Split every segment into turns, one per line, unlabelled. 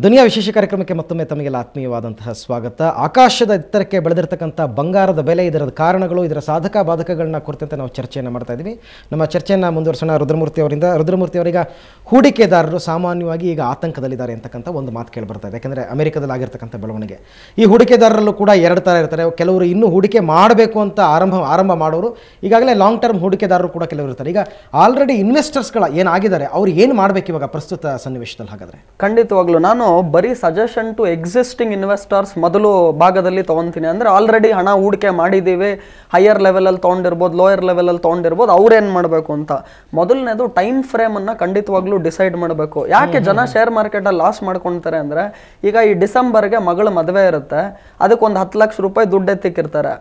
ದುನಿಯಾ ವಿಶೇಷ ಕಾರ್ಯಕ್ರಮಕ್ಕೆ ಮತ್ತೊಮ್ಮೆ ತಮಗೆಲ್ಲ ಆತ್ಮೀಯವಾದಂತಹ ಸ್ವಾಗತ. ಆಕಾಶದ ಎತ್ತರಕ್ಕೆ ಬೆಳೆದಿರತಕ್ಕಂಥ ಬಂಗಾರದ ಬೆಲೆ, ಇದರ ಕಾರಣಗಳು, ಇದರ ಸಾಧಕ ಬಾಧಕಗಳನ್ನ ಕುರಿತಂತೆ ನಾವು ಚರ್ಚೆಯನ್ನು ಮಾಡ್ತಾ ಇದ್ದೀವಿ. ನಮ್ಮ ಚರ್ಚೆಯನ್ನು ಮುಂದುವರಿಸೋಣ ರುದ್ರಮೂರ್ತಿ ಅವರಿಂದ. ರುದ್ರಮೂರ್ತಿ ಅವರೀಗ ಹೂಡಿಕೆದಾರರು ಸಾಮಾನ್ಯವಾಗಿ ಈಗ ಆತಂಕದಲ್ಲಿದ್ದಾರೆ ಅಂತಕ್ಕಂಥ ಒಂದು ಮಾತು ಕೇಳಿ ಬರ್ತಾ ಇದೆ. ಯಾಕೆಂದರೆ ಅಮೆರಿಕದಲ್ಲಿ ಆಗಿರ್ತಕ್ಕಂಥ ಬೆಳವಣಿಗೆ, ಈ ಹೂಡಿಕೆದಾರರಲ್ಲೂ ಕೂಡ ಎರಡು ಥರ ಇರ್ತಾರೆ. ಕೆಲವರು ಇನ್ನೂ ಹೂಡಿಕೆ ಮಾಡಬೇಕು ಅಂತ ಆರಂಭ ಮಾಡೋರು, ಈಗಾಗಲೇ ಲಾಂಗ್ ಟರ್ಮ್ ಹೂಡಿಕೆದಾರರು ಕೂಡ ಕೆಲವರು ಇರ್ತಾರೆ. ಈಗ ಆಲ್ರೆಡಿ ಇನ್ವೆಸ್ಟರ್ಸ್ಗಳ ಏನಾಗಿದ್ದಾರೆ, ಅವ್ರು ಏನು ಮಾಡಬೇಕು ಇವಾಗ ಪ್ರಸ್ತುತ ಸನ್ನಿವೇಶದಲ್ಲಿ? ಹಾಗಾದರೆ
ಖಂಡಿತವಾಗ್ಲೂ ನಾನು ಬರೀ ಸಜೆಷನ್ ಟು ಎಕ್ಸಿಸ್ಟಿಂಗ್ ಇನ್ವೆಸ್ಟರ್ಸ್ ಮೊದಲು ಭಾಗದಲ್ಲಿ ತಗೊಂತೀನಿ. ಅಂದ್ರೆ ಆಲ್ರೆಡಿ ಹಣ ಹೂಡಿಕೆ ಮಾಡಿದ್ದೀವಿ, ಹೈಯರ್ ಲೆವೆಲಲ್ಲಿ ತೊಗೊಂಡಿರ್ಬೋದು, ಲೋಯರ್ ಲೆವೆಲಲ್ಲಿ ತೊಗೊಂಡಿರ್ಬೋದು, ಅವ್ರೇನು ಮಾಡಬೇಕು ಅಂತ ಮೊದಲನೇದು ಟೈಮ್ ಫ್ರೇಮ್ ಅನ್ನ ಖಂಡಿತವಾಗ್ಲೂ ಡಿಸೈಡ್ ಮಾಡಬೇಕು. ಯಾಕೆ ಜನ ಶೇರ್ ಮಾರ್ಕೆಟಲ್ಲಿ ಲಾಸ್ ಮಾಡ್ಕೊಳ್ತಾರೆ ಅಂದ್ರೆ, ಈಗ ಈ ಡಿಸೆಂಬರ್ಗೆ ಮಗಳ ಮದುವೆ ಇರುತ್ತೆ, ಅದಕ್ಕೊಂದು 10 ಲಕ್ಷ ರೂಪಾಯಿ ದುಡ್ಡು ಎತ್ತಿಕ್ಕಿರ್ತಾರೆ.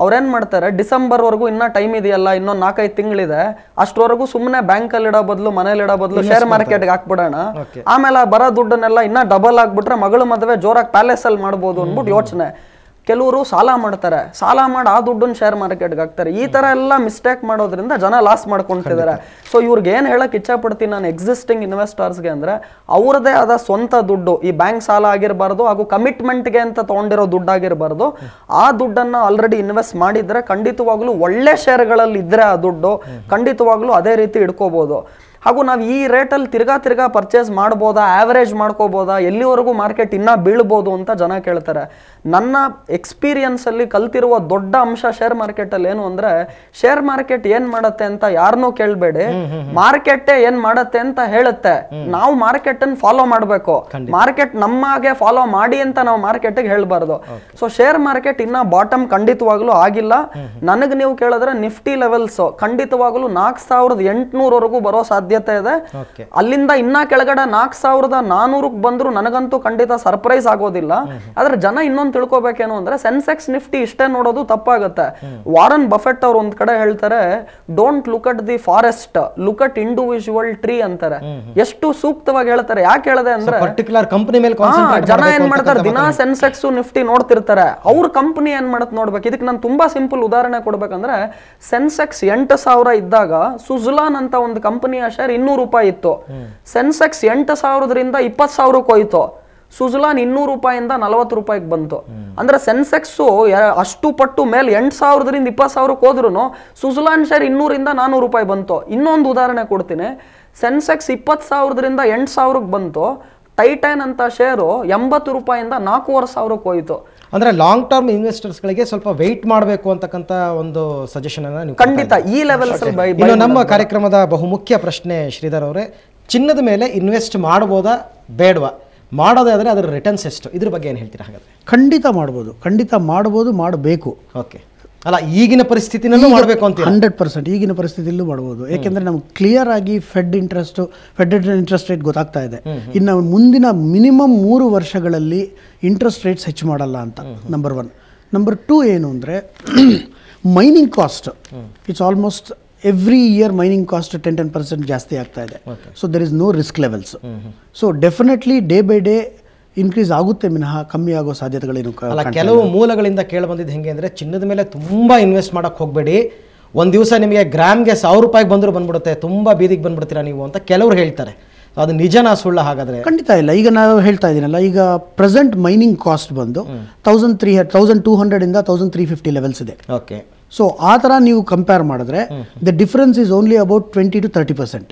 ಅವ್ರೇನ್ ಮಾಡ್ತಾರೆ, ಡಿಸೆಂಬರ್ ವರೆಗೂ ಇನ್ನ ಟೈಮ್ ಇದೆಯಲ್ಲ, ಇನ್ನೊಂದು 4-5 ತಿಂಗಳಿದೆ, ಅಷ್ಟರವರೆಗೂ ಸುಮ್ಮನೆ ಬ್ಯಾಂಕಲ್ಲಿ ಇಡೋ ಬದಲು ಮನೇಲಿ ಇಡೋ ಬದಲು ಶೇರ್ ಮಾರ್ಕೆಟ್ಗೆ ಹಾಕ್ಬಿಡೋಣ, ಆಮೇಲೆ ಬರೋ ದುಡ್ಡನ್ನೆಲ್ಲ ಇನ್ನ ಡಬಲ್ ಆಗ್ಬಿಟ್ರೆ ಮಗಳ ಮದುವೆ ಜೋರಾಗಿ ಪ್ಯಾಲೇಸ್ ಅಲ್ಲಿ ಮಾಡ್ಬೋದು ಅಂದ್ಬಿಟ್ಟು ಯೋಚನೆ. ಕೆಲವರು ಸಾಲ ಮಾಡ್ತಾರೆ, ಸಾಲ ಮಾಡಿ ಆ ದುಡ್ಡನ್ನು ಶೇರ್ ಮಾರ್ಕೆಟ್ಗೆ ಹಾಕ್ತಾರೆ. ಈ ತರ ಎಲ್ಲ ಮಿಸ್ಟೇಕ್ ಮಾಡೋದ್ರಿಂದ ಜನ ಲಾಸ್ ಮಾಡ್ಕೊಂತಿದ್ದಾರೆ. ಸೊ ಇವ್ರಿಗೆ ಏನ್ ಹೇಳಕ್ ಇಚ್ಛೆ ಪಡ್ತೀನಿ ನಾನು ಎಕ್ಸಿಸ್ಟಿಂಗ್ ಇನ್ವೆಸ್ಟರ್ಸ್ಗೆ ಅಂದ್ರೆ, ಅವ್ರದೇ ಆದ ಸ್ವಂತ ದುಡ್ಡು, ಈ ಬ್ಯಾಂಕ್ ಸಾಲ ಆಗಿರಬಾರ್ದು, ಹಾಗೂ ಕಮಿಟ್ಮೆಂಟ್ಗೆ ಅಂತ ತಗೊಂಡಿರೋ ದುಡ್ಡು ಆಗಿರಬಾರ್ದು, ಆ ದುಡ್ಡನ್ನ ಆಲ್ರೆಡಿ ಇನ್ವೆಸ್ಟ್ ಮಾಡಿದ್ರೆ ಖಂಡಿತವಾಗ್ಲೂ ಒಳ್ಳೆ ಶೇರ್ಗಳಲ್ಲಿ ಇದ್ರೆ ಆ ದುಡ್ಡು ಖಂಡಿತವಾಗ್ಲೂ ಅದೇ ರೀತಿ ಇಟ್ಕೋಬಹುದು. ಹಾಗೂ ನಾವು ಈ ರೇಟಲ್ಲಿ ತಿರ್ಗಾ ಪರ್ಚೇಸ್ ಮಾಡ್ಬೋದಾ, ಆವರೇಜ್ ಮಾಡ್ಕೋಬೋದಾ, ಎಲ್ಲಿವರೆಗೂ ಮಾರ್ಕೆಟ್ ಇನ್ನೂ ಬೀಳ್ಬೋದು ಅಂತ ಜನ ಕೇಳ್ತಾರೆ. ನನ್ನ ಎಕ್ಸ್ಪೀರಿಯನ್ಸ್ ಅಲ್ಲಿ ಕಲ್ತಿರುವ ದೊಡ್ಡ ಅಂಶ ಶೇರ್ ಮಾರ್ಕೆಟ್ ಅಲ್ಲಿ ಏನು ಅಂದ್ರೆ, ಶೇರ್ ಮಾರ್ಕೆಟ್ ಏನ್ ಮಾಡತ್ತೆ ಅಂತ ಯಾರನ್ನೂ ಕೇಳಬೇಡಿ, ಮಾರ್ಕೆಟ್ ಏನ್ ಮಾಡತ್ತೆ ಅಂತ ಹೇಳುತ್ತೆ. ನಾವು ಮಾರ್ಕೆಟ್ ಅನ್ನು ಫಾಲೋ ಮಾಡಬೇಕು, ಮಾರ್ಕೆಟ್ ನಮ್ಮಾಗೆ ಫಾಲೋ ಮಾಡಿ ಅಂತ ನಾವು ಮಾರ್ಕೆಟ್ ಹೇಳ್ಬಾರ್ದು. ಸೊ ಶೇರ್ ಮಾರ್ಕೆಟ್ ಇನ್ನ ಬಾಟಮ್ ಖಂಡಿತವಾಗ್ಲೂ ಆಗಿಲ್ಲ. ನನಗ್ ನೀವು ಕೇಳಿದ್ರೆ ನಿಫ್ಟಿ ಲೆವೆಲ್ಸ್ ಖಂಡಿತವಾಗ್ಲೂ 4800 ಬರೋ ಸಾಧ್ಯತೆ ಇದೆ. ಅಲ್ಲಿಂದ ಇನ್ನ ಕೆಳಗಡೆ 4400 ಬಂದ್ರು ನನಗಂತೂ ಖಂಡಿತ ಸರ್ಪ್ರೈಸ್ ಆಗೋದಿಲ್ಲ. ಆದ್ರೆ ಜನ ಇನ್ನೊಂದು ತಿಳ್ಕೊಬೇಕೇನು ಅಂದ್ರೆ, ಸೆನ್ಸೆಕ್ಸ್ ನಿಫ್ಟಿ ಇಷ್ಟೇ ನೋಡೋದು ತಪ್ಪಾಗುತ್ತೆ. ವಾರನ್ ಬಫೆಟ್ ಅವ್ರು ಒಂದ್ ಕಡೆ ಹೇಳ್ತಾರೆ, don't look at the forest, look at individual tree ಅಂತಾರೆ. ಎಷ್ಟು ಸೂಕ್ತವಾಗಿ ಹೇಳ್ತಾರೆ. ಯಾಕೆ ಹೇಳಿದೆ ಅಂದ್ರೆ, ಜನ ಏನ್ ಮಾಡ್ತಾರೆ, ದಿನಾ ಸೆನ್ಸೆಕ್ಸ್ ನಿಫ್ಟಿ ನೋಡ್ತಿರ್ತಾರೆ, ಅವ್ರ ಕಂಪನಿ ಏನ್ ಮಾಡತ್ ನೋಡ್ಬೇಕು. ಇದಕ್ಕೆ ನಾನು ತುಂಬಾ ಸಿಂಪಲ್ ಉದಾಹರಣೆ ಕೊಡ್ಬೇಕಂದ್ರೆ, ಸೆನ್ಸೆಕ್ಸ್ 8000 ಇದ್ದಾಗ ಸುಜಲಾನ್ ಅಂತ ಒಂದು ಕಂಪನಿಯ ಶೇರ್ 200 ರೂಪಾಯಿ ಇತ್ತು. ಸೆನ್ಸೆಕ್ಸ್ 8000ರಿಂದ 20,000ಕ್ಕೆ ಹೋಯ್ತು. ಸುಜಲಾನ್ 200 ರೂಪಾಯಿಂದ 40 ರೂಪಾಯಿಗೆ ಬಂತು. ಅಂದ್ರೆ ಸೆನ್ಸೆಕ್ಸ್ ಅಷ್ಟು ಪಟ್ಟು ಮೇಲೆ 8,000ರಿಂದ 20,000ಕ್ಕೆ ಹೋದ್ರು ಸುಜಲಾನ್ ಶೇರ್ 200ರಿಂದ 400 ರೂಪಾಯಿ ಬಂತು. ಇನ್ನೊಂದು ಉದಾಹರಣೆ ಕೊಡ್ತೀನಿ. ಸೆನ್ಸೆಕ್ಸ್ 20,000ರಿಂದ 8,000ಕ್ಕೆ ಬಂತು. ಟೈಟಾನ್ ಅಂತ ಶೇರು 80 ರೂಪಾಯಿಂದ 4,500ಕ್ಕೆ ಹೋಯ್ತು.
ಅಂದ್ರೆ ಲಾಂಗ್ ಟರ್ಮ್ ಇನ್ವೆಸ್ಟರ್ಸ್ ಗಳಿಗೆ ಸ್ವಲ್ಪ ವೆಯ್ಟ್ ಮಾಡಬೇಕು ಅಂತಕ್ಕಂಥ ಒಂದು ಸಜೆಷನ್ ಅನ್ನ ನೀವು
ಖಂಡಿತ ಈ ಲೆವೆಲ್ಸ್.
ನಮ್ಮ ಕಾರ್ಯಕ್ರಮದ ಬಹುಮುಖ್ಯ ಪ್ರಶ್ನೆ ಶ್ರೀಧರ್ ಅವರೇ, ಚಿನ್ನದ ಮೇಲೆ ಇನ್ವೆಸ್ಟ್ ಮಾಡಬಹುದಾ ಬೇಡವಾ, ಮಾಡೋದಾದ್ರೆ ಅದರ ರಿಟರ್ನ್ಸ್ ಎಷ್ಟು, ಇದ್ರ ಬಗ್ಗೆ ಏನು ಹೇಳ್ತೀರಾ? ಹಾಗಾದ್ರೆ
ಖಂಡಿತ ಮಾಡ್ಬೋದು, ಮಾಡಬೇಕು.
ಓಕೆ, ಅಲ್ಲ ಈಗಿನ ಪರಿಸ್ಥಿತಿನಲ್ಲೂ ಮಾಡಬೇಕು ಅಂತ
100% ಈಗಿನ ಪರಿಸ್ಥಿತಿಯಲ್ಲೂ ಮಾಡ್ಬೋದು. ಯಾಕೆಂದರೆ ನಮ್ಗೆ ಕ್ಲಿಯರ್ ಆಗಿ ಫೆಡ್ ಇಂಟ್ರೆಸ್ಟ್ ರೇಟ್ ಗೊತ್ತಾಗ್ತಾ ಇದೆ. ಇನ್ನು ಮುಂದಿನ ಮಿನಿಮಮ್ 3 ವರ್ಷಗಳಲ್ಲಿ ಇಂಟ್ರೆಸ್ಟ್ ರೇಟ್ಸ್ ಹೆಚ್ಚು ಮಾಡಲ್ಲ ಅಂತ, ನಂಬರ್ 1. ನಂಬರ್ 2 ಏನು ಅಂದರೆ, mining cost it's almost every year mining cost 10% ಜಾಸ್ತಿ ಆಗ್ತಾ ಇದೆ. So there is no risk levels. So definitely day by day increase ಆಗುತ್ತೆ ವಿನಃ ಕಮ್ಮಿ ಆಗೋ ಸಾಧ್ಯತೆಗಳೇನು.
ಕೆಲವು ಮೂಲಗಳಿಂದ ಕೇಳಿ ಬಂದಿದ್ದು ಹೆಂಗೆ ಅಂದರೆ, ಚಿನ್ನದ ಮೇಲೆ ತುಂಬ ಇನ್ವೆಸ್ಟ್ ಮಾಡೋಕ್ಕೆ ಹೋಗಬೇಡಿ, ಒಂದು ದಿವಸ ನಿಮಗೆ ಗ್ರಾಮ್ಗೆ 1000 ರೂಪಾಯಿಗೆ ಬಂದ್ಬಿಡುತ್ತೆ, ತುಂಬ ಬೀದಿಗೆ ಬಂದ್ಬಿಡ್ತೀರಾ ನೀವು ಅಂತ ಕೆಲವರು ಹೇಳ್ತಾರೆ. ಅದು ನಿಜನಾ ಸುಳ್ಳ? ಹಾಗಾದರೆ
ಖಂಡಿತ ಇಲ್ಲ. ಈಗ ನಾವು ಹೇಳ್ತಾ ಇದ್ದೀನಲ್ಲ, ಈಗ ಪ್ರೆಸೆಂಟ್ ಮೈನಿಂಗ್ ಕಾಸ್ಟ್ ಬಂದು 1200ಇಂದ 1350 ಲೆವೆಲ್ಸ್ ಇದೆ.
ಓಕೆ,
ಸೊ ಆ ಥರ ನೀವು ಕಂಪೇರ್ ಮಾಡಿದ್ರೆ the difference is only about 20 to 30%.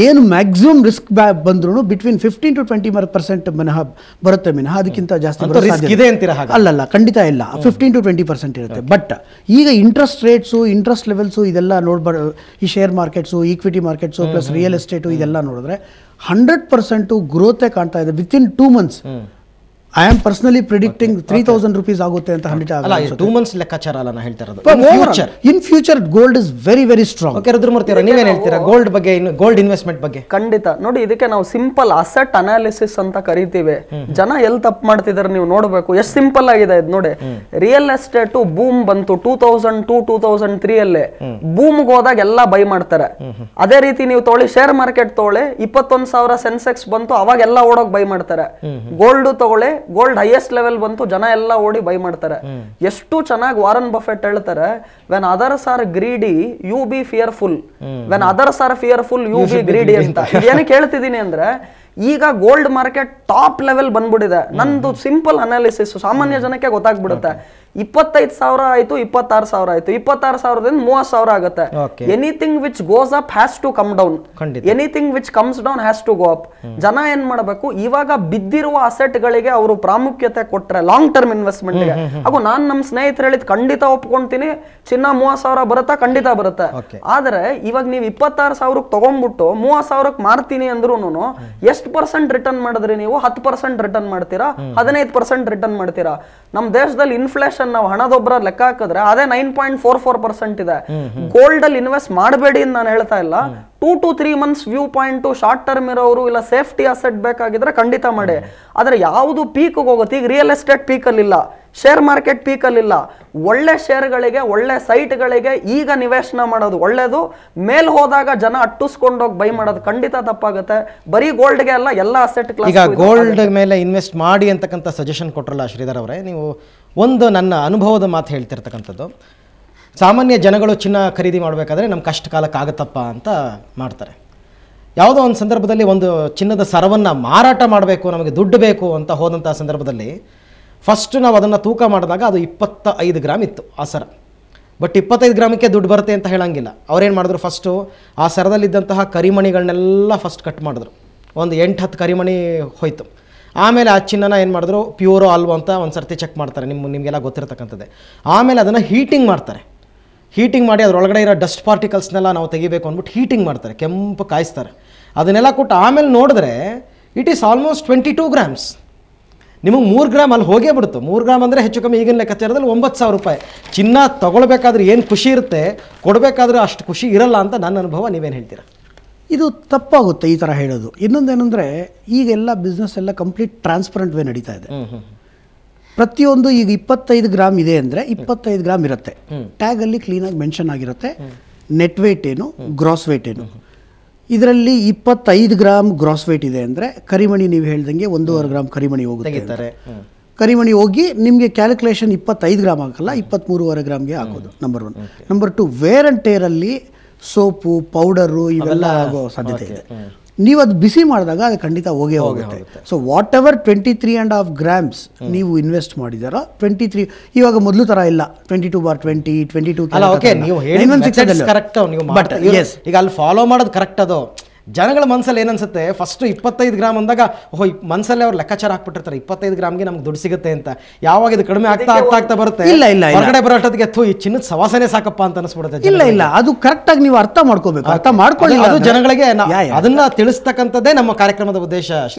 ಏನು ಮ್ಯಾಕ್ಸಿಮಮ್ ರಿಸ್ಕ್ ಬಂದ್ರು ಬಿಟ್ವೀನ್ 15 to 20% ಬರುತ್ತೆ ಮಿನಃ ಅದಕ್ಕಿಂತ ಜಾಸ್ತಿ ಅಲ್ಲಲ್ಲ, ಖಂಡಿತ ಇಲ್ಲ. 15 to 20% ಇರುತ್ತೆ. ಬಟ್ ಈಗ ಇಂಟ್ರೆಸ್ಟ್ ರೇಟ್ಸು, ಇಂಟ್ರೆಸ್ಟ್ ಲೆವೆಲ್ಸು ಇದೆಲ್ಲ ನೋಡ್ಬಾರ್ದು. ಈ share markets, equity markets plus real estate ಇದೆಲ್ಲ ನೋಡಿದ್ರೆ 100% ಗ್ರೋತೆ ಕಾಣ್ತಾ ಇದೆ. Within 2 months I am personally predicting 3,000 rupees ಆಗುತ್ತೆ ಅಂತ
2 months ಲೆಕ್ಕಾಚಾರ ಅಲ್ಲ ನಾನು ಹೇಳ್ತಾ ಇರೋದು.
In future gold is very very strong.
Okay Rudramurthy ಅವರೇ, ನೀವೇನು ಹೇಳ್ತೀರಾ ಗೋಲ್ಡ್ ಬಗ್ಗೆ, ಗೋಲ್ಡ್ ಇನ್ವೆಸ್ಟ್ಮೆಂಟ್ ಬಗ್ಗೆ?
ಖಂಡಿತ ನೋಡಿ, ಇದಕ್ಕೆ ನಾವು ಸಿಂಪಲ್ ಅಸೆಟ್ ಅನಾಲಿಸಿಸ್ ಅಂತ ಕರಿತೀವಿ. ಜನ ಎಲ್ಲಿ ತಪ್ಪು ಮಾಡ್ತಿದ್ದಾರೆ ನೀವು ನೋಡ್ಬೇಕು. ಎಷ್ಟು ಸಿಂಪಲ್ ಆಗಿದೆ ಇದು ನೋಡಿ. ರಿಯಲ್ ಎಸ್ಟೇಟ್ ಬೂಮ್ ಬಂತು 2002-2003 ಅಲ್ಲಿ. ಬೂಮ್ಗೆ ಹೋದಾಗ ಎಲ್ಲ ಬೈ ಮಾಡ್ತಾರೆ. ಅದೇ ರೀತಿ ನೀವು ತಗೊಳ್ಳಿ, ಶೇರ್ ಮಾರ್ಕೆಟ್ ತಗೊಳ್ಳಿ, 21,000 ಸೆನ್ಸೆಕ್ಸ್ ಬಂತು, ಅವಾಗ ಎಲ್ಲ ಓಡೋಗಿ ಬೈ ಮಾಡ್ತಾರೆ. ಗೋಲ್ಡ್ ತಗೊಳ್ಳಿ, ಗೋಲ್ಡ್ ಹೈಯೆಸ್ಟ್ ಲೆವೆಲ್ ಬಂತು, ಜನ ಎಲ್ಲ ಓಡಿ ಬೈ ಮಾಡ್ತಾರೆ. ಎಷ್ಟು ಚೆನ್ನಾಗಿ ವಾರನ್ ಬಫೆಟ್ ಹೇಳ್ತಾರೆ, when others are greedy you be fearful, when others are fearful you be greedy ಅಂತ. ಏನಕ್ಕೆ ಹೇಳ್ತಿದ್ದೀನಿ ಅಂದ್ರೆ, ಈಗ ಗೋಲ್ಡ್ ಮಾರ್ಕೆಟ್ ಟಾಪ್ ಲೆವೆಲ್ ಬಂದ್ಬಿಟ್ಟಿದೆ. ನಂದು ಸಿಂಪಲ್ ಅನಾಲಿಸಿಸ್ ಸಾಮಾನ್ಯ ಜನಕ್ಕೆ ಗೊತ್ತಾಗ್ಬಿಡುತ್ತೆ. 25,000 ಆಯ್ತು, 26,000 ಆಯ್ತು, 26,000ದಿಂದ 30,000 ಆಗುತ್ತೆ. Anything which goes up has to come down, anything which comes down has to go up. ಜನ ಏನ್ ಮಾಡಬೇಕು, ಇವಾಗ ಬಿದ್ದಿರುವ ಅಸೆಟ್ ಗಳಿಗೆ ಅವರು ಪ್ರಾಮುಖ್ಯತೆ ಕೊಟ್ರೆ ಲಾಂಗ್ ಟರ್ಮ್ ಇನ್ವೆಸ್ಟ್ಮೆಂಟ್ ಗೆ. ಹಾಗೂ ನಾನ್ ನಮ್ಮ ಸ್ನೇಹಿತರು ಹೇಳಿದ್ ಖಂಡಿತ ಒಪ್ಕೊಂತೀನಿ, ಚಿನ್ನ 30,000 ಬರುತ್ತಾ, ಖಂಡಿತ ಬರುತ್ತೆ. ಆದ್ರೆ ಇವಾಗ ನೀವು 26,000 ತಗೊಂಡ್ಬಿಟ್ಟು 30,000 ಮಾರ್ತೀನಿ ಅಂದ್ರೂ ಎಷ್ಟು % ರಿಟರ್ನ್ ಮಾಡಿದ್ರಿ ನೀವು? 10% ರಿಟರ್ನ್ ಮಾಡ್ತೀರಾ, 15% ರಿಟರ್ನ್ ಮಾಡ್ತೀರಾ? ನಮ್ ದೇಶದಲ್ಲಿ ಇನ್ಫ್ಲೇಷನ್ ನಾವು ಹಣದೊಬ್ಬರ ಲೆಕ್ಕ ಹಾಕಿದ್ರೆ ಅದೇ 9.44% ಇದೆ. ಗೋಲ್ಡ್ ಅಲ್ಲಿ ಇನ್ವೆಸ್ಟ್ ಮಾಡಬೇಡಿ ಅಂತ ನಾನು ಹೇಳ್ತಾ ಇಲ್ಲ. 2 to 3 months view point short term ಇರೋರು ಇಲ್ಲ ಸೇಫ್ಟಿ ಅಸೆಟ್ ಬೇಕಾಗಿದ್ರೆ ಖಂಡಿತ ಮಾಡಿ. ಆದ್ರೆ ಯಾವುದು ಪೀಕ್ ಹೋಗುತ್ತೆ, ಈಗ ರಿಯಲ್ ಎಸ್ಟೇಟ್ ಪೀಕ್ ಅಲ್ಲಿ ಇಲ್ಲ, ಶೇರ್ ಮಾರ್ಕೆಟ್ ಪೀಕ್ ಅಲ್ಲಿ ಇಲ್ಲ. ಒಳ್ಳೆ ಶೇರ್ಗಳಿಗೆ ಒಳ್ಳೆ ಸೈಟ್ಗಳಿಗೆ ಈಗ ನಿವೇಶನ ಮಾಡೋದು ಒಳ್ಳೇದು. ಮೇಲ್ ಹೋದಾಗ ಜನ ಅಟ್ಟಿಸ್ಕೊಂಡೋಗಿ ಬೈ ಮಾಡೋದು ಖಂಡಿತ ತಪ್ಪಾಗುತ್ತೆ. ಬರೀ ಗೋಲ್ಡ್ಗೆ ಅಲ್ಲ, ಎಲ್ಲ ಅಸೆಟ್ ಕ್ಲಾಸ್.
ಈಗ ಗೋಲ್ಡ್ ಮೇಲೆ ಇನ್ವೆಸ್ಟ್ ಮಾಡಿ ಅಂತಕ್ಕಂಥ ಸಜೆಷನ್ ಕೊಟ್ರಲ್ಲ ಶ್ರೀಧರ್ ಅವರೇ, ನೀವು ಒಂದು ನನ್ನ ಅನುಭವದ ಮಾತು ಹೇಳ್ತಿರ್ತಕ್ಕಂಥದ್ದು, ಸಾಮಾನ್ಯ ಜನಗಳು ಚಿನ್ನ ಖರೀದಿ ಮಾಡಬೇಕಾದ್ರೆ ನಮ್ಮ ಕಷ್ಟ ಕಾಲಕ್ಕೆ ಆಗುತ್ತಪ್ಪ ಅಂತ ಮಾಡ್ತಾರೆ. ಯಾವುದೋ ಒಂದು ಸಂದರ್ಭದಲ್ಲಿ ಒಂದು ಚಿನ್ನದ ಸರವನ್ನು ಮಾರಾಟ ಮಾಡಬೇಕು, ನಮಗೆ ದುಡ್ಡು ಬೇಕು ಅಂತ ಹೋದಂಥ ಸಂದರ್ಭದಲ್ಲಿ ಫಸ್ಟ್ ನಾವು ಅದನ್ನು ತೂಕ ಮಾಡಿದಾಗ ಅದು 25 ಗ್ರಾಮ್ ಇತ್ತು ಆ ಸರ. ಬಟ್ 25 ಗ್ರಾಮಕ್ಕೆ ದುಡ್ಡು ಬರುತ್ತೆ ಅಂತ ಹೇಳಂಗಿಲ್ಲ. ಅವ್ರೇನು ಮಾಡಿದ್ರು, ಫಸ್ಟು ಆ ಸರದಲ್ಲಿದ್ದಂತಹ ಕರಿಮಣಿಗಳನ್ನೆಲ್ಲ ಫಸ್ಟ್ ಕಟ್ ಮಾಡಿದ್ರು. ಒಂದು 8-10 ಕರಿಮಣಿ ಹೋಯ್ತು. ಆಮೇಲೆ ಆ ಚಿನ್ನನ ಏನು ಮಾಡಿದ್ರು, ಪ್ಯೂರೋ ಅಲ್ವೋ ಅಂತ ಒಂದು ಸರ್ತಿ ಚೆಕ್ ಮಾಡ್ತಾರೆ, ನಿಮಗೆಲ್ಲ ಗೊತ್ತಿರತಕ್ಕಂಥದ್ದೇ. ಆಮೇಲೆ ಅದನ್ನು ಹೀಟಿಂಗ್ ಮಾಡ್ತಾರೆ. ಹೀಟಿಂಗ್ ಮಾಡಿ ಅದರೊಳಗಡೆ ಇರೋ ಡಸ್ಟ್ ಪಾರ್ಟಿಕಲ್ಸ್ನೆಲ್ಲ ನಾವು ತೆಗಿಬೇಕು ಅಂದ್ಬಿಟ್ಟು ಹೀಟಿಂಗ್ ಮಾಡ್ತಾರೆ, ಕೆಂಪು ಕಾಯಿಸ್ತಾರೆ. ಅದನ್ನೆಲ್ಲ ಕೊಟ್ಟು ಆಮೇಲೆ ನೋಡಿದ್ರೆ ಇಟ್ ಈಸ್ ಆಲ್ಮೋಸ್ಟ್ 22 ಗ್ರಾಮ್ಸ್. ನಿಮಗೆ 3 ಗ್ರಾಮ್ ಅಲ್ಲಿ ಹೋಗೇ ಬಿಡ್ತು. 3 ಗ್ರಾಮ್ ಅಂದರೆ ಹೆಚ್ಚು ಕಮ್ಮಿ ಈಗಿನ ಲೆಕ್ಕಾಚಾರದಲ್ಲಿ 9,000 ರೂಪಾಯಿ. ಚಿನ್ನ ತೊಗೊಳ್ಬೇಕಾದ್ರೆ ಏನು ಖುಷಿ ಇರುತ್ತೆ, ಕೊಡಬೇಕಾದ್ರೆ ಅಷ್ಟು ಖುಷಿ ಇರಲ್ಲ ಅಂತ ನನ್ನ ಅನುಭವ. ನೀವೇನು ಹೇಳ್ತೀರಾ?
ಇದು ತಪ್ಪಾಗುತ್ತೆ ಈ ಥರ ಹೇಳೋದು. ಇನ್ನೊಂದೇನೆಂದರೆ, ಈಗೆಲ್ಲ ಬಿಸ್ನೆಸ್ ಎಲ್ಲ ಕಂಪ್ಲೀಟ್ ಟ್ರಾನ್ಸ್ಪರೆಂಟ್ ವೇ ನಡೀತಾ ಇದೆ. ಪ್ರತಿಯೊಂದು ಈಗ 25 ಗ್ರಾಮ್ ಇದೆ ಅಂದರೆ 25 ಗ್ರಾಮ್ ಇರುತ್ತೆ, ಟ್ಯಾಗಲ್ಲಿ ಕ್ಲೀನಾಗಿ ಮೆನ್ಷನ್ ಆಗಿರುತ್ತೆ. ನೆಟ್ ವೇಟ್ ಏನು, ಗ್ರಾಸ್ ವೇಟ್ ಏನು. ಇದರಲ್ಲಿ 25 ಗ್ರಾಮ್ ಗ್ರಾಸ್ ವೇಟ್ ಇದೆ ಅಂದರೆ ಕರಿಮಣಿ ನೀವು ಹೇಳ್ದಂಗೆ 1.5 ಗ್ರಾಮ್ ಕರಿಮಣಿ ಹೋಗುತ್ತೆ. ಕರಿಮಣಿ ಹೋಗಿ ನಿಮಗೆ ಕ್ಯಾಲ್ಕುಲೇಷನ್ 25 ಗ್ರಾಮ್ ಆಗಲ್ಲ, 23.5 ಗ್ರಾಮ್ಗೆ ಹಾಕೋದು. ನಂಬರ್ 1. ನಂಬರ್ 2, ವೇರ್ ಆ್ಯಂಡ್ ಟೇರಲ್ಲಿ ಸೋಪು, ಪೌಡರು ಇವೆಲ್ಲ ಆಗೋ ಸಾಧ್ಯತೆ ಇದೆ. ನೀವು ಅದು ಬಿಸಿ ಮಾಡಿದಾಗ ಅದು ಖಂಡಿತ ಹೋಗೇ ಹೋಗುತ್ತೆ. ಸೊ ವಾಟ್ ಎವರ್ 23.5 ಗ್ರಾಮ್ಸ್ ನೀವು ಇನ್ವೆಸ್ಟ್ ಮಾಡಿದಾರೋ, 23 ಇವಾಗ ಮೊದಲು ಥರ ಇಲ್ಲ, 22/20, 22
ಅಲ್ಲ. ಓಕೆ, ನೀವು ಕರೆಕ್ಟ್. ಬಟ್ ಈಗ ಅಲ್ಲಿ ಫಾಲೋ ಮಾಡೋದು ಕರೆಕ್ಟ್. ಅದು ಜನಗಳ ಮನಸ್ಸಲ್ಲಿ ಏನನ್ಸುತ್ತೆ, ಫಸ್ಟ್ 25 ಗ್ರಾಮ್ ಅಂದಾಗ ಓಹೋ ಮನಸ್ಸಲ್ಲಿ ಅವ್ರು ಲೆಕ್ಕಾಚಾರ ಹಾಕ್ಬಿಟ್ಟಿರ್ತಾರೆ, 25 ಗ್ರಾಮ್ಗೆ ನಮ್ಗೆ ದುಡ್ಡು ಸಿಗುತ್ತೆ ಅಂತ. ಯಾವಾಗ ಇದು ಕಡಿಮೆ ಆಗ್ತಾ ಬರುತ್ತೆ, ಹೊರಗಡೆ ಬರೋಷ್ಟೊತ್ತಿಗೆ ಈ ಚಿನ್ನದ ಸವಾಸನೆ ಸಾಕಪ್ಪ ಅಂತ ಅನಿಸ್ಬಿಡುತ್ತೆ.
ಇಲ್ಲ, ಅದು ಕರೆಕ್ಟಾಗಿ ನೀವು ಅರ್ಥ ಮಾಡ್ಕೋಬೇಕು. ಅರ್ಥ ಮಾಡ್ಕೊಳ್ಳಿ,
ಅದು ಜನಗಳಿಗೆ ಅದನ್ನ ತಿಳಿಸ್ತಕ್ಕಂಥದ್ದೇ ನಮ್ಮ ಕಾರ್ಯಕ್ರಮದ ಉದ್ದೇಶ.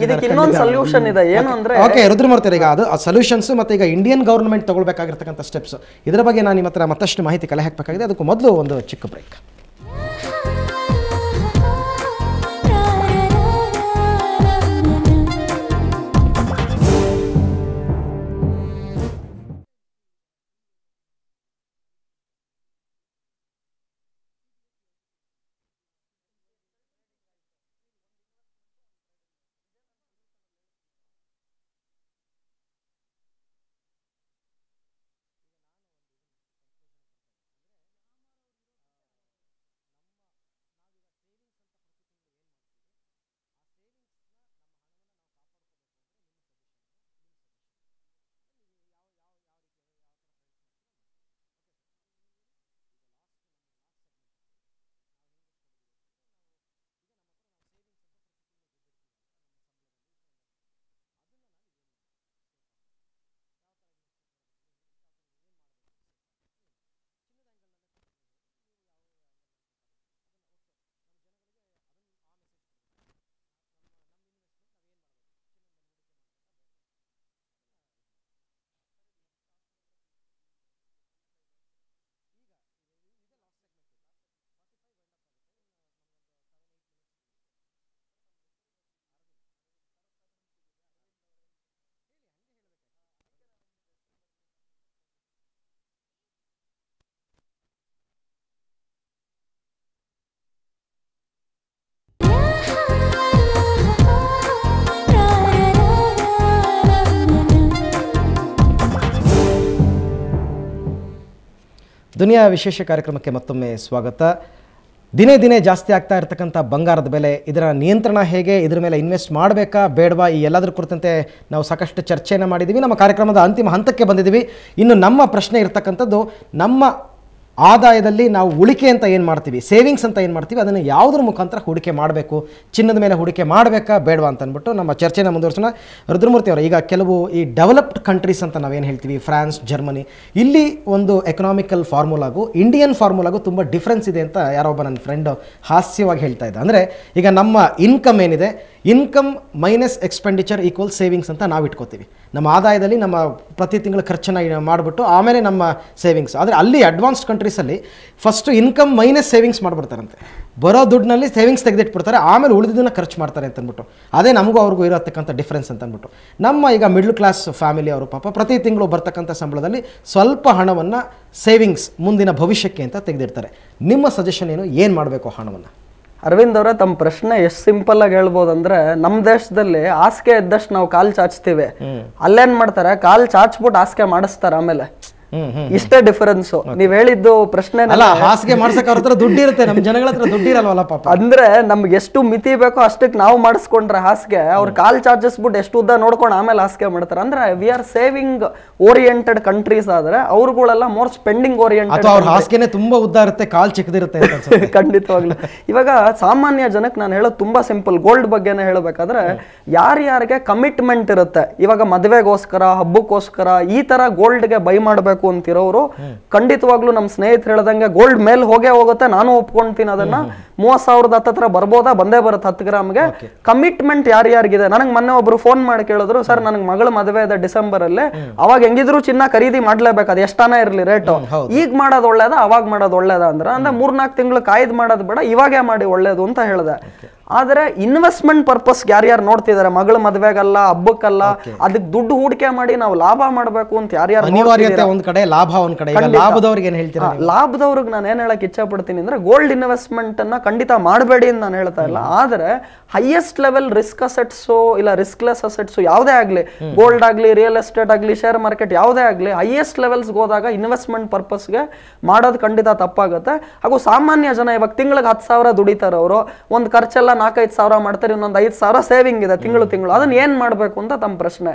ಇನ್ನೊಂದು ಸೊಲ್ಯೂಷನ್ ಇದೆ, ಏನು ಅಂದ್ರೆ,
ಓಕೆ ರುದ್ರಮೂರ್ತಿ, ಈಗ ಅದು ಸೊಲ್ಯೂಷನ್ಸ್ ಮತ್ತೆ ಈಗ ಇಂಡಿಯನ್ ಗವರ್ನಮೆಂಟ್ ತಗೊಳ್ಬೇಕಾಗಿರ್ತಕ್ಕಂಥ ಸ್ಟೆಪ್ಸ್, ಇದರ ಬಗ್ಗೆ ನಾನು ನಿಮ್ಮ ಹತ್ರ ಮತ್ತಷ್ಟು ಮಾಹಿತಿ ಕಲೆ ಹಾಕಬೇಕಾಗಿದೆ. ಅದಕ್ಕೂ ಮೊದಲು ಒಂದು ಚಿಕ್ಕ ಬ್ರೇಕ್. ದುನಿಯಾ ವಿಶೇಷ ಕಾರ್ಯಕ್ರಮಕ್ಕೆ ಮತ್ತೊಮ್ಮೆ ಸ್ವಾಗತ. ದಿನೇ ದಿನೇ ಜಾಸ್ತಿ ಆಗ್ತಾ ಇರತಕ್ಕಂಥ ಬಂಗಾರದ ಬೆಲೆ, ಇದರ ನಿಯಂತ್ರಣ ಹೇಗೆ, ಇದರ ಮೇಲೆ ಇನ್ವೆಸ್ಟ್ ಮಾಡಬೇಕಾ ಬೇಡವಾ, ಈ ಎಲ್ಲದರ ಕುರಿತಂತೆ ನಾವು ಸಾಕಷ್ಟು ಚರ್ಚೆಯನ್ನು ಮಾಡಿದ್ದೀವಿ. ನಮ್ಮ ಕಾರ್ಯಕ್ರಮದ ಅಂತಿಮ ಹಂತಕ್ಕೆ ಬಂದಿದ್ದೀವಿ. ಇನ್ನು ನಮ್ಮ ಪ್ರಶ್ನೆ ಇರತಕ್ಕಂಥದ್ದು, ನಮ್ಮ ಆದಾಯದಲ್ಲಿ ನಾವು ಉಳಿಕೆ ಅಂತ ಏನು ಮಾಡ್ತೀವಿ, ಸೇವಿಂಗ್ಸ್ ಅಂತ ಏನು ಮಾಡ್ತೀವಿ, ಅದನ್ನು ಯಾವುದ್ರ ಮುಖಾಂತರ ಹೂಡಿಕೆ ಮಾಡಬೇಕು, ಚಿನ್ನದ ಮೇಲೆ ಹೂಡಿಕೆ ಮಾಡಬೇಕಾ ಬೇಡವಾ ಅಂತ ಅಂದ್ಬಿಟ್ಟು ನಮ್ಮ ಚರ್ಚೆನ ಮುಂದುವರಿಸೋಣ. ರುದ್ರಮೂರ್ತಿ ಅವರು, ಈಗ ಕೆಲವು ಈ ಡೆವಲಪ್ಡ್ ಕಂಟ್ರೀಸ್ ಅಂತ ನಾವೇನು ಹೇಳ್ತೀವಿ, ಫ್ರಾನ್ಸ್, ಜರ್ಮನಿ, ಇಲ್ಲಿ ಒಂದು ಎಕನಾಮಿಕಲ್ ಫಾರ್ಮುಲಾಗೂ ಇಂಡಿಯನ್ ಫಾರ್ಮುಲಾಗೂ ತುಂಬ ಡಿಫ್ರೆನ್ಸ್ ಇದೆ ಅಂತ ಯಾರೋ ಒಬ್ಬ ನನ್ನ ಫ್ರೆಂಡ್ ಹಾಸ್ಯವಾಗಿ ಹೇಳ್ತಾ ಇದ್ದ. ಅಂದರೆ ಈಗ ನಮ್ಮ ಇನ್ಕಮ್ ಏನಿದೆ, income minus expenditure equal savings ಅಂತ ನಾವು ಇಟ್ಕೋತೀವಿ. ನಮ್ಮ ಆದಾಯದಲ್ಲಿ ನಮ್ಮ ಪ್ರತಿ ತಿಂಗಳ ಖರ್ಚನ್ನು ಮಾಡಿಬಿಟ್ಟು ಆಮೇಲೆ ನಮ್ಮ ಸೇವಿಂಗ್ಸ್. ಆದರೆ ಅಲ್ಲಿ ಅಡ್ವಾನ್ಸ್ಡ್ ಕಂಟ್ರೀಸಲ್ಲಿ ಫಸ್ಟು ಇನ್ಕಮ್ ಮೈನಸ್ ಸೇವಿಂಗ್ಸ್ ಮಾಡಿಬಿಡ್ತಾರಂತೆ. ಬರೋ ದುಡ್ಡಿನಲ್ಲಿ ಸೇವಿಂಗ್ಸ್ ತೆಗೆದಿಟ್ಬಿಡ್ತಾರೆ, ಆಮೇಲೆ ಉಳಿದಿದ್ದನ್ನು ಖರ್ಚು ಮಾಡ್ತಾರೆ ಅಂತ ಅಂದ್ಬಿಟ್ಟು. ಅದೇ ನಮಗೂ ಅವ್ರಿಗೂ ಇರತಕ್ಕಂಥ ಡಿಫ್ರೆನ್ಸ್ ಅಂತ ಅಂದ್ಬಿಟ್ಟು. ನಮ್ಮ ಈಗ ಮಿಡ್ಲ್ ಕ್ಲಾಸ್ ಫ್ಯಾಮಿಲಿ ಅವರು ಪಾಪ ಪ್ರತಿ ತಿಂಗಳು ಬರ್ತಕ್ಕಂಥ ಸಂಬಳದಲ್ಲಿ ಸ್ವಲ್ಪ ಹಣವನ್ನು ಸೇವಿಂಗ್ಸ್ ಮುಂದಿನ ಭವಿಷ್ಯಕ್ಕೆ ಅಂತ ತೆಗೆದಿಡ್ತಾರೆ. ನಿಮ್ಮ ಸಜೆಷನ್ ಏನು ಮಾಡಬೇಕು ಹಣವನ್ನು?
ಅರವಿಂದ್ ಅವರೇ, ತಮ್ಮ ಪ್ರಶ್ನೆ ಎಷ್ಟು ಸಿಂಪಲ್ ಆಗಿ ಹೇಳ್ಬೋದು ಅಂದ್ರೆ, ನಮ್ಮ ದೇಶದಲ್ಲಿ ಹಾಸಿಗೆ ಇದ್ದಷ್ಟು ನಾವು ಕಾಲ್ ಚಾಚ್ತೀವಿ, ಅಲ್ಲೇನ್ ಮಾಡ್ತಾರೆ, ಕಾಲ್ ಚಾಚ್ಬಿಟ್ಟು ಹಾಸಿಗೆ ಮಾಡಿಸ್ತಾರೆ ಆಮೇಲೆ. ಇಷ್ಟೇ ಡಿಫರೆನ್ಸ್. ನೀವ್ ಹೇಳಿದ್ದು ಪ್ರಶ್ನೆ
ಅಲ್ಲ, ಹಾಸಿಗೆ ಮಾಡ್ಸಕ್ ಅವ್ರ ಹತ್ರ ದುಡ್ಡು ಇರುತ್ತೆ, ನಮ್ಮ ಜನಗಳ ಹತ್ರ ದುಡ್ಡು ಇರಲ್ವಲ್ಲ ಪಾಪ.
ಅಂದ್ರೆ ನಮ್ಗೆ ಎಷ್ಟು ಮಿತಿ ಬೇಕೋ ಅಷ್ಟಕ್ಕೆ ನಾವು ಮಾಡಿಸ್ಕೊಂಡ್ರೆ ಹಾಸಿಗೆ, ಅವ್ರ ಕಾಲ್ ಚಾರ್ಜಸ್ಬಿಟ್ಟು ಎಷ್ಟು ಉದ್ದ ನೋಡ್ಕೊಂಡು ಆಮೇಲೆ ಹಾಸಿಗೆ ಮಾಡ್ತಾರೆ. ಅಂದ್ರೆ we are saving oriented countries ಆದ್ರೆ ಅವ್ರುಗಳೆಲ್ಲ ಮೋರ್ ಸ್ಪೆಂಡಿಂಗ್ ಓರಿಯೆಂಟೆಡ್.
ಅವ್ರ ಹಾಸಿಗೆನೆ ತುಂಬಾ ಉದ್ದ ಇರುತ್ತೆ, ಕಾಲ್ ಚಿಕ್ಕದಿರುತ್ತೆ ಅಂತ.
ಖಂಡಿತವಾಗ್ಲು. ಇವಾಗ ಸಾಮಾನ್ಯ ಜನಕ್ಕೆ ನಾನು ಹೇಳೋದು ತುಂಬಾ ಸಿಂಪಲ್. ಗೋಲ್ಡ್ ಬಗ್ಗೆನೇ ಹೇಳ್ಬೇಕಾದ್ರೆ, ಯಾರ್ಯಾರಿಗೆ ಕಮಿಟ್ಮೆಂಟ್ ಇರುತ್ತೆ, ಇವಾಗ ಮದುವೆಗೋಸ್ಕರ, ಹಬ್ಬಕ್ಕೋಸ್ಕರ ಈ ತರ ಗೋಲ್ಡ್ಗೆ ಬೈ ಮಾಡಬೇಕು ಅಂತಿರೋರು, ಖಂಡಿತವಾಗ್ಲೂ ನಮ್ಮ ಸ್ನೇಹಿತರು ಹೇಳ್ದಂಗೆ ಗೋಲ್ಡ್ ಮೇಲ್ ಹೋಗುತ್ತೆ. ನಾನು ಒಪ್ಕೊಂತೀನಿ ಅದನ್ನ. 30,000 ಹತ್ತತ್ರ ಬರ್ಬೋದಾ, ಬಂದೇ ಬರುತ್ತೆ 10 ಗ್ರಾಮ್ಗೆ. ಕಮಿಟ್ಮೆಂಟ್ ಯಾರ್ಯಾರಿಗಿದೆ, ನನಗೆ ಮೊನ್ನೆ ಒಬ್ರು ಫೋನ್ ಮಾಡಿ ಕೇಳಿದ್ರು, ಸರ್ ನನಗೆ ಮಗಳ ಮದುವೆ ಇದೆ ಡಿಸೆಂಬರ್ ಅಲ್ಲಿ, ಅವಾಗ ಹೆಂಗಿದ್ರು ಚಿನ್ನ ಖರೀದಿ ಮಾಡ್ಲೇಬೇಕು, ಅದು ಎಷ್ಟಾನ ಇರ್ಲಿ ರೇಟು. ಈಗ ಮಾಡೋದು ಒಳ್ಳೇದ, ಅವಾಗ ಮಾಡೋದು ಒಳ್ಳೇದ ಅಂದ್ರೆ 3-4 ತಿಂಗಳು ಕಾಯ್ದು ಮಾಡೋದು ಬೇಡ, ಇವಾಗೇ ಮಾಡಿ ಒಳ್ಳೇದು ಅಂತ ಹೇಳಿದೆ. ಆದ್ರೆ ಇನ್ವೆಸ್ಟ್ಮೆಂಟ್ ಪರ್ಪಸ್ ಯಾರ್ಯಾರು ನೋಡ್ತಿದ್ದಾರೆ, ಮಗಳ ಮದ್ವೆಗಲ್ಲ, ಹಬ್ಬಕ್ಕಲ್ಲ, ಅದಕ್ಕೆ ದುಡ್ಡು ಹೂಡಿಕೆ ಮಾಡಿ ನಾವು ಲಾಭ ಮಾಡಬೇಕು ಅಂತ ಯಾರ್ಯಾರು
ಒಂದ್ ಕಡೆ ಲಾಭ, ಒಂದ್ ಕಡೆ ಲಾಭದವ್ರಿಗೆ ಏನ್ ಹೇಳ್ತೀರಾ?
ಲಾಭದವ್ರಿಗೆ ನಾನು ಏನ್ ಹೇಳಕ್ ಇಚ್ಛೆ ಪಡ್ತೀನಿ ಅಂದ್ರೆ, ಗೋಲ್ಡ್ ಇನ್ವೆಸ್ಟ್ಮೆಂಟ್ ಅನ್ನ ಖಂಡಿತ ಮಾಡಬೇಡಿ ಅಂತ ನಾನು ಹೇಳ್ತಾ ಇಲ್ಲ. ಆದ್ರೆ ಹೈಯೆಸ್ಟ್ ಲೆವೆಲ್ ರಿಸ್ಕ್ ಅಸೆಟ್ಸ್ ಇಲ್ಲ ರಿಸ್ಕ್ಲೆಸ್ ಅಸೆಟ್ಸ್ ಯಾವುದೇ ಆಗ್ಲಿ, ಗೋಲ್ಡ್ ಆಗ್ಲಿ, ರಿಯಲ್ ಎಸ್ಟೇಟ್ ಆಗ್ಲಿ, ಶೇರ್ ಮಾರ್ಕೆಟ್ ಯಾವುದೇ ಆಗ್ಲಿ, ಹೈಯೆಸ್ಟ್ ಲೆವೆಲ್ಸ್ ಹೋದಾಗ ಇನ್ವೆಸ್ಟ್ಮೆಂಟ್ ಪರ್ಪಸ್ಗೆ ಮಾಡೋದು ಖಂಡಿತ ತಪ್ಪಾಗುತ್ತೆ. ಹಾಗೂ ಸಾಮಾನ್ಯ ಜನ ಇವಾಗ ತಿಂಗಳಿಗೆ 10,000 ದುಡಿತಾರೆ, ಅವರು ಒಂದು ಖರ್ಚೆಲ್ಲ 4-5 ಸಾವಿರ ಮಾಡ್ತಾರೆ, ಇನ್ನೊಂದು 5 ಸಾವಿರ ಸೇವಿಂಗ್ ಇದೆ ತಿಂಗಳು. ಅದನ್ನ ಏನ್ ಮಾಡ್ಬೇಕು ಅಂತ ತಮ್ಮ ಪ್ರಶ್ನೆ.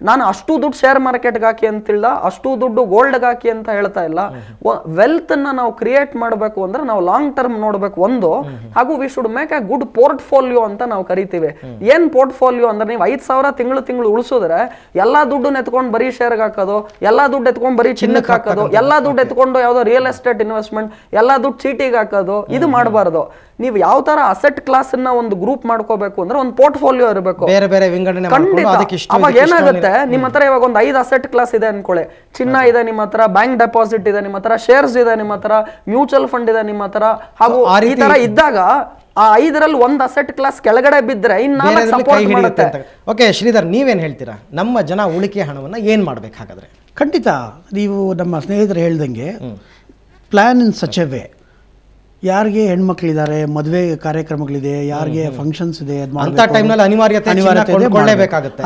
ನಾನು ಅಷ್ಟು ದುಡ್ಡು ಶೇರ್ ಮಾರ್ಕೆಟ್ಗೆ ಹಾಕಿ ಅಂತಿಲ್ಲ, ಅಷ್ಟು ದುಡ್ಡು ಗೋಲ್ಡ್ಗೆ ಹಾಕಿ ಅಂತ ಹೇಳ್ತಾ ಇಲ್ಲ. ವೆಲ್ತ್ ಅನ್ನ ನಾವು ಕ್ರಿಯೇಟ್ ಮಾಡಬೇಕು ಅಂದ್ರೆ ನಾವು ಲಾಂಗ್ ಟರ್ಮ್ ನೋಡ್ಬೇಕು ಒಂದು. ಹಾಗೂ we should make A good portfolio ಅಂತ ನಾವು ಕರಿತೀವಿ. ಏನ್ ಪೋರ್ಟ್ಫೋಲಿಯೋ ಅಂದ್ರೆ, ನೀವು 5 ಸಾವಿರ ತಿಂಗಳು ಉಳಿಸಿದ್ರೆ ಎಲ್ಲಾ ದುಡ್ಡು ಎತ್ಕೊಂಡು ಬರೀ ಶೇರ್ಗೆ ಹಾಕೋದು, ಎಲ್ಲಾ ದುಡ್ಡು ಎತ್ಕೊಂಡು ಬರೀ ಚಿನ್ನಕ್ಕೆ ಹಾಕೋದು, ಎಲ್ಲಾ ದುಡ್ಡು ಎತ್ಕೊಂಡು ಯಾವ್ದೋ ರಿಯಲ್ ಎಸ್ಟೇಟ್ ಇನ್ವೆಸ್ಟ್ಮೆಂಟ್, ಎಲ್ಲಾ ದುಡ್ಡು ಚೀಟಿಗೆ ಹಾಕೋದು, ಇದು ಮಾಡಬಾರ್ದು. ನೀವು ಯಾವ ತರ ಅಸೆಟ್ ಕ್ಲಾಸ್ ಅನ್ನ ಒಂದು ಗ್ರೂಪ್ ಮಾಡ್ಕೋಬೇಕು ಅಂದ್ರೆ ಒಂದು ಪೋರ್ಟ್ಫೋಲಿಯೋ ಇರಬೇಕು,
ಬೇರೆ ಬೇರೆ ವಿಂಗಡಣೆ.
ಅವಾಗ ಏನಾಗುತ್ತೆ, ನಿಮ್ಮ ಹತ್ರ ಇವಾಗ ಒಂದು 5 ಅಸೆಟ್ ಕ್ಲಾಸ್ ಇದೆ ಅನ್ಕೊಳ್ಳಿ. ಚಿನ್ನ ಇದೆ ನಿಮ್ಮ ಹತ್ರ, ಬ್ಯಾಂಕ್ ಡೆಪಾಸಿಟ್ ಇದೆ ನಿಮ್ಮ ಹತ್ರ, ಶೇರ್ಸ್ ಇದೆ ನಿಮ್ಮ ಹತ್ರ, ಮ್ಯೂಚುವಲ್ ಫಂಡ್ ಇದೆ ನಿಮ್ಮ ಹತ್ರ. ಹಾಗೂ ಈ ತರ ಇದ್ದಾಗ ಆ 5ರಲ್ಲಿ ಒಂದು ಅಸೆಟ್ ಕ್ಲಾಸ್ ಕೆಳಗಡೆ ಬಿದ್ರೆ ಇನ್ನು ಸಪೋರ್ಟ್ ಮಾಡುತ್ತೆ.
ಓಕೆ ಶ್ರೀಧರ್, ನೀವೇನ್ ಹೇಳ್ತೀರಾ? ನಮ್ಮ ಜನ ಉಳಿಕೆ ಹಣವನ್ನ ಏನ್ ಮಾಡ್ಬೇಕು ಹಾಗಾದ್ರೆ?
ಖಂಡಿತ ನೀವು ನಮ್ಮ ಸ್ನೇಹಿತರು ಹೇಳ್ದಂಗೆ plan in such A way. ಯಾರಿಗೆ ಹೆಣ್ಮಕ್ಳಿದ್ದಾರೆ, ಮದುವೆ ಕಾರ್ಯಕ್ರಮಗಳಿದೆ, ಯಾರಿಗೆ ಫಂಕ್ಷನ್ಸ್ ಇದೆ,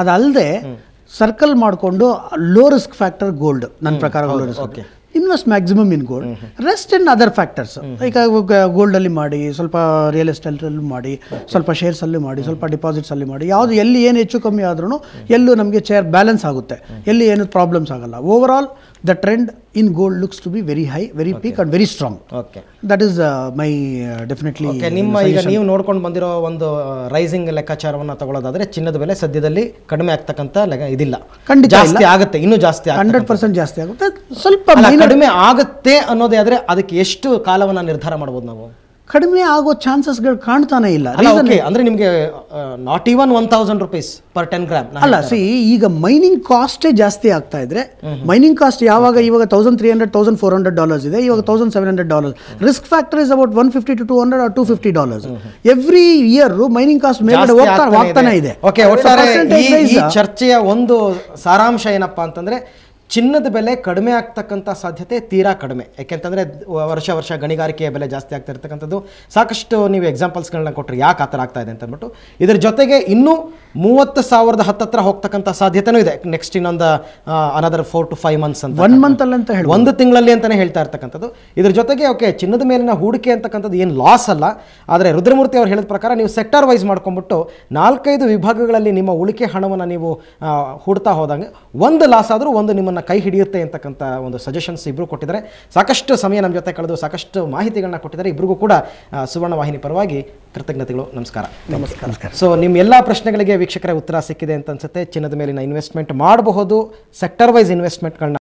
ಅದಲ್ಲದೆ ಸರ್ಕಲ್ ಮಾಡಿಕೊಂಡು ಲೋ ರಿಸ್ಕ್ ಫ್ಯಾಕ್ಟರ್ ಗೋಲ್ಡ್, ನನ್ನ ಪ್ರಕಾರ invest maximum in gold, rest in other factors. ಈಗ ಗೋಲ್ಡಲ್ಲಿ ಮಾಡಿ, ಸ್ವಲ್ಪ ರಿಯಲ್ ಎಸ್ಟೇಟಲ್ಲಿ ಮಾಡಿ, ಸ್ವಲ್ಪ ಶೇರ್ಸಲ್ಲಿ ಮಾಡಿ, ಸ್ವಲ್ಪ ಡಿಪಾಸಿಟ್ಸಲ್ಲಿ ಮಾಡಿ. ಯಾವುದು ಎಲ್ಲಿ ಏನು ಹೆಚ್ಚು ಕಮ್ಮಿ ಆದ್ರೂ ಎಲ್ಲೂ ನಮಗೆ ಬ್ಯಾಲೆನ್ಸ್ ಆಗುತ್ತೆ, ಎಲ್ಲಿ ಏನು ಪ್ರಾಬ್ಲಮ್ಸ್ ಆಗಲ್ಲ. Over all the trend in gold looks to be very high, very peak and very strong.
Okay,
that is my definitely.
Okay, ನಿಮ್ಮ ಈಗ ನೀವು ನೋಡ್ಕೊಂಡು ಬಂದಿರೋ ಒಂದು ರೈಸಿಂಗ್ ಲೆಕ್ಕಾಚಾರವನ್ನು ತಗೊಳ್ಳೋದಾದ್ರೆ, ಚಿನ್ನದ ಬೆಲೆ ಸದ್ಯದಲ್ಲಿ ಕಡಿಮೆ ಆಗ್ತಕ್ಕಂತ ಇದಿಲ್ಲ,
ಖಂಡಿತ
ಜಾಸ್ತಿ ಆಗುತ್ತೆ, ಇನ್ನೂ ಜಾಸ್ತಿ
100% ಜಾಸ್ತಿ ಆಗುತ್ತೆ. ಸ್ವಲ್ಪ
ಕಡಿಮೆ ಆಗುತ್ತೆ ಅನ್ನೋದೇ ಆದ್ರೆ ಅದಕ್ಕೆ ಎಷ್ಟು ಕಾಲವನ್ನ ನಿರ್ಧಾರ ಮಾಡಬಹುದು ನಾವು?
ಕಡಿಮೆ ಆಗೋ ಚಾನ್ಸಸ್ಗಳು ಕಾಣ್ತಾನೆ ಇಲ್ಲ.
ಅಂದ್ರೆ ನಿಮಗೆ not even 1,000 rupees per 10 gram
ಅಲ್ಲ. ಈಗ ಮೈನಿಂಗ್ ಕಾಸ್ಟೇ ಜಾಸ್ತಿ ಆಗ್ತಾ ಇದ್ರೆ, ಮೈನಿಂಗ್ ಕಾಸ್ಟ್ ಇವಾಗ $1,300-$1,400 ಇದೆ, ಇವಾಗ $1,700. Risk factor is about $150 to $200 or $250. Every year mining cost ಮೇಲೆ ಹೋಗ್ತಾನೆ ಇದೆ.
ಈ ಚರ್ಚೆಯ ಒಂದು ಸಾರಾಂಶ ಏನಪ್ಪಾ ಅಂತಂದ್ರೆ, ಚಿನ್ನದ ಬೆಲೆ ಕಡಿಮೆ ಆಗ್ತಕ್ಕಂಥ ಸಾಧ್ಯತೆ ತೀರಾ ಕಡಿಮೆ. ಯಾಕೆಂತಂದರೆ ವರ್ಷ ಗಣಿಗಾರಿಕೆಯ ಬೆಲೆ ಜಾಸ್ತಿ ಆಗ್ತಾ ಇರ್ತಕ್ಕಂಥದ್ದು. ಸಾಕಷ್ಟು ನೀವು ಎಕ್ಸಾಂಪಲ್ಸ್ಗಳನ್ನ ಕೊಟ್ಟರೆ ಯಾಕೆ ಆ ಥರ ಆಗ್ತಾ ಇದೆ ಅಂತ ಅಂದ್ಬಿಟ್ಟು. ಇದರ ಜೊತೆಗೆ ಇನ್ನೂ 30,000 ಹತ್ತತ್ರ ಹೋಗ್ತಕ್ಕಂಥ ಸಾಧ್ಯತೆನೂ ಇದೆ ನೆಕ್ಸ್ಟ್ ಇನ್ನೊಂದು ಅನದರ್ 4 to 5 months ಅಂತ
1 month ಅಲ್ಲಿ ಅಂತ ಹೇಳಿ
ಒಂದು ತಿಂಗಳಲ್ಲಿ ಅಂತಾನೆ ಹೇಳ್ತಾ ಇರ್ತಕ್ಕಂಥದ್ದು. ಇದ್ರ ಜೊತೆಗೆ ಓಕೆ ಚಿನ್ನದ ಮೇಲಿನ ಹೂಡಿಕೆ ಅಂತಕ್ಕಂಥದ್ದು ಏನು ಲಾಸ್ ಅಲ್ಲ, ಆದರೆ ರುದ್ರಮೂರ್ತಿ ಅವರು ಹೇಳಿದ ಪ್ರಕಾರ ನೀವು ಸೆಕ್ಟರ್ ವೈಸ್ ಮಾಡ್ಕೊಂಡ್ಬಿಟ್ಟು 4-5 ವಿಭಾಗಗಳಲ್ಲಿ ನಿಮ್ಮ ಉಳಿಕೆ ಹಣವನ್ನು ನೀವು ಹೂಡ್ತಾ ಹೋದಂಗೆ ಒಂದು ಲಾಸ್ ಆದರೂ ಒಂದು ನಿಮ್ಮನ್ನು ಕೈ ಹಿಡಿಯುತ್ತೆ ಅಂತಕ್ಕಂಥ ಒಂದು ಸಜೆಷನ್ಸ್ ಇಬ್ಬರು ಕೊಟ್ಟಿದ್ದಾರೆ. ಸಾಕಷ್ಟು ಸಮಯ ನಮ್ಮ ಜೊತೆ ಕಳೆದು ಸಾಕಷ್ಟು ಮಾಹಿತಿಗಳನ್ನ ಕೊಟ್ಟಿದ್ದಾರೆ. ಇಬ್ಬರಿಗೂ ಕೂಡ ಸುವರ್ಣ ವಾಹಿನಿ ಪರವಾಗಿ ಕೃತಜ್ಞತೆಗಳು. ನಮಸ್ಕಾರ.
ನಮಸ್ಕಾರ.
ಸೊ ನಿಮ್ಮ ಎಲ್ಲ ಪ್ರಶ್ನೆಗಳಿಗೆ ವೀಕ್ಷಕರ ಉತ್ತರ ಸಿಕ್ಕಿದೆ ಅಂತ ಅನ್ಸುತ್ತೆ. ಚಿನ್ನದ ಮೇಲಿನ ಇನ್ವೆಸ್ಟ್ಮೆಂಟ್ ಮಾಡಬಹುದು, ಸೆಕ್ಟರ್ ವೈಸ್ ಇನ್ವೆಸ್ಟ್ಮೆಂಟ್ಗಳನ್ನ